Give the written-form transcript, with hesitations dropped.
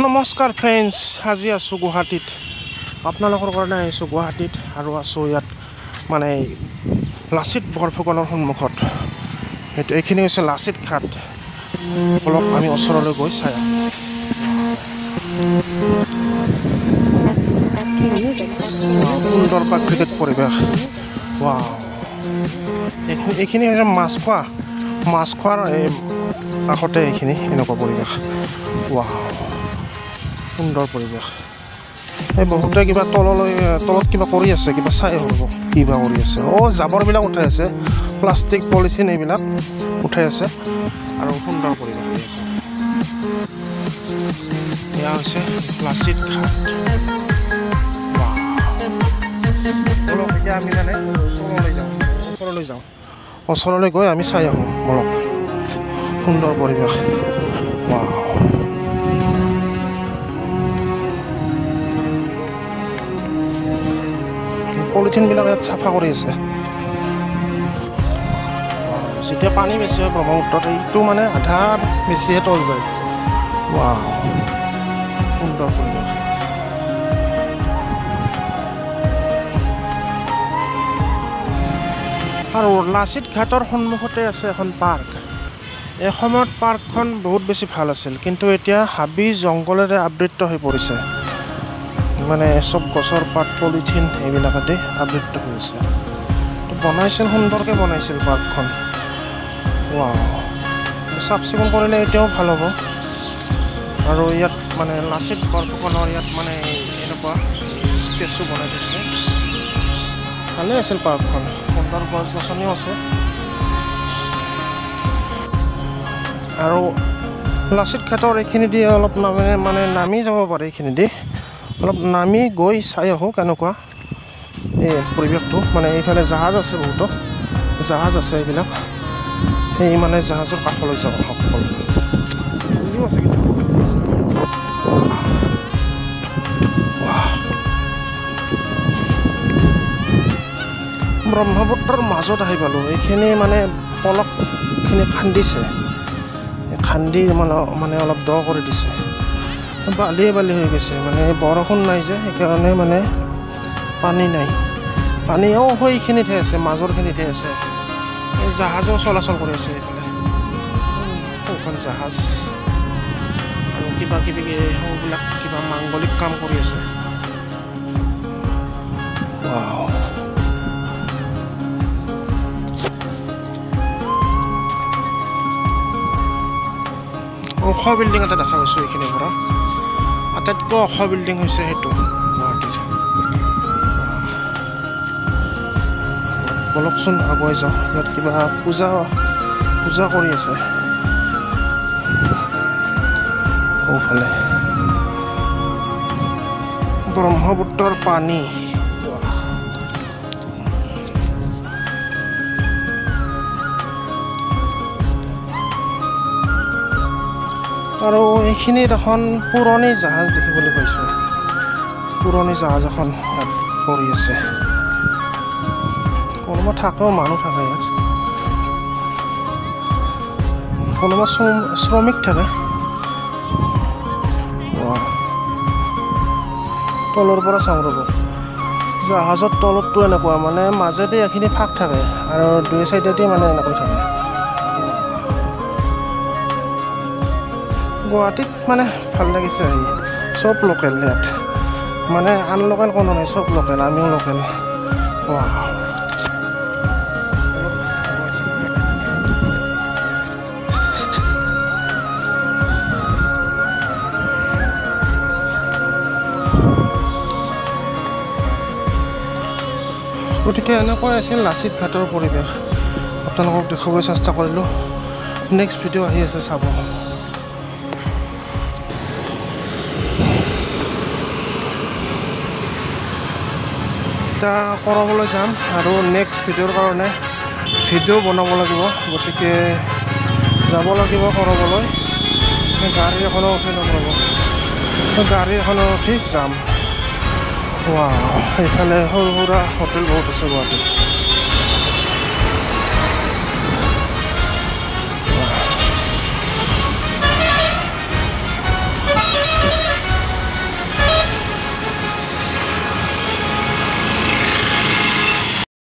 নমস্কাৰ ফ্ৰেণ্ডছ, আজি আছোঁ গুৱাহাটীত। আপোনালোকৰ কাৰণে আহিছোঁ গুৱাহাটীত আৰু আছোঁ ইয়াত মানে লাচিত বৰফুকনৰ সন্মুখত। এইখিনি হৈছে লাচিত ঘাট। অলপ আমি ওচৰলৈ গৈ চাই সুন্দৰ প্ৰাকৃতিক পৰিৱেশ। এইখিনি হৈছে মাছ খোৱাৰ কাষতে এইখিনি এনেকুৱা পৰিৱেশ। সুন্দৰ পৰিৱেশ। এই বহুতে কিবা তলত কিবা কৰি আছে, কিবা চাই হ'ব কিবা কৰি আছে। জাবৰবিলাক উঠাই আছে, প্লাষ্টিক পলিথিন এইবিলাক উঠাই আছে আৰু সুন্দৰ পৰিৱেশ হৈ আছে। এয়া হৈছে লাচিত ঘাট। এতিয়া আমি মানে ওচৰলৈ গৈ আমি চাই আহোঁ বলক। সুন্দৰ পৰিৱেশ। পলিথিনবিলাক ইয়াত চাফা কৰি আছে। যেতিয়া পানী বেছি হয় ব্ৰহ্মপুত্ৰত, এইটো মানে আধা বেছিহে তল যায়। সুন্দৰ পৰিৱেশ। আৰু লাচিত ঘাটৰ সন্মুখতে আছে এখন পাৰ্ক। এসময়ত পাৰ্কখন বহুত বেছি ভাল আছিল, কিন্তু এতিয়া হাবি জংঘলেৰে আবৃত হৈ পৰিছে। মানে চব গছৰ পাত পলিথিন এইবিলাকতে আবৃত হৈ আছে। বনাইছিল, সুন্দৰকৈ বনাইছিল পাৰ্কখন। চাফ চিকুণ কৰিলে এতিয়াও ভাল হ'ব। আৰু ইয়াত মানে লাচিত বৰফুকনৰ ইয়াত মানে এনেকুৱা ষ্টেচু বনাই থৈছে। ভালেই আছিল পাৰ্কখন, সুন্দৰ গছ গছনিও আছে। আৰু লাচিত ঘাটৰ এইখিনি দি অলপ নামি যাব পাৰে। এইখিনি দি অলপ নামি গৈ চাই আহোঁ কেনেকুৱা এই পৰিৱেশটো। মানে এইফালে জাহাজ আছে, বহুতো জাহাজ আছে। এইবিলাক এই মানে জাহাজৰ কাষলৈ যাওঁ সকলো আছে। ব্ৰহ্মপুত্ৰৰ মাজত আহি পালোঁ। এইখিনি মানে পলকখিনি খান্দি মানে অলপ দ কৰি দিছে। বালি হৈ গৈছে। মানে বৰষুণ নাই যে, সেইকাৰণে মানে পানী নাই। পানীও সেইখিনিতহে আছে, মাজৰখিনিতহে আছে। এই জাহাজো চলাচল কৰি আছে এইফালে। সৌখন জাহাজ আৰু কিবা কিবি সেইবিলাক কিবা মাংগলিক কাম কৰি আছে। ওখ বিল্ডিং এটা দেখা পাইছোঁ এইখিনিৰ পৰা। আটাইতকৈ ওখ বিল্ডিং হৈছে সেইটো গুৱাহাটীৰ। বলকচোন আগুৱাই যাওঁ। ইয়াত কিবা পূজা কৰি আছে সোঁফালে। ব্ৰহ্মপুত্ৰৰ পানী। আৰু এইখিনিত এখন পুৰণি জাহাজ দেখিবলৈ পাইছোঁ। পুৰণি জাহাজ এখন ইয়াত পৰি আছে। কোনোবা থাকেও, মানুহ থাকে ইয়াত। কোনোবা শ্ৰমিক থাকে। তলৰ পৰা চাওঁ ৰ'ব। জাহাজৰ তলতটো এনেকুৱা, মানে মাজেদি এইখিনি ফাঁক থাকে আৰু দুই চাইডেদি মানে এনেকৈ থাকে। গুৱাহাটীত মানে ভাল লাগিছে আহি। চব লোকেল ইয়াত, মানে আনলোকেল কোনো নাই, চব লোকেল। আমিও লোকেল। গতিকে এনেকুৱাই আছিল লাচিত ঘাটৰ পৰিৱেশ। আপোনালোকক দেখাবলৈ চেষ্টা কৰিলোঁ। নেক্সট ভিডিঅ' আহি আছে, চাব। এতিয়া কৰবলৈ যাম আৰু নেক্সট ভিডিঅ'ৰ কাৰণে ভিডিঅ' বনাব লাগিব। গতিকে যাব লাগিব কৰবলৈ। গাড়ী এখনো উঠি নল'ব, গাড়ী এখনো উঠি যাম। সেইফালে সৰু সুৰা হোটেল বহুত আছে গুৱাহাটীত।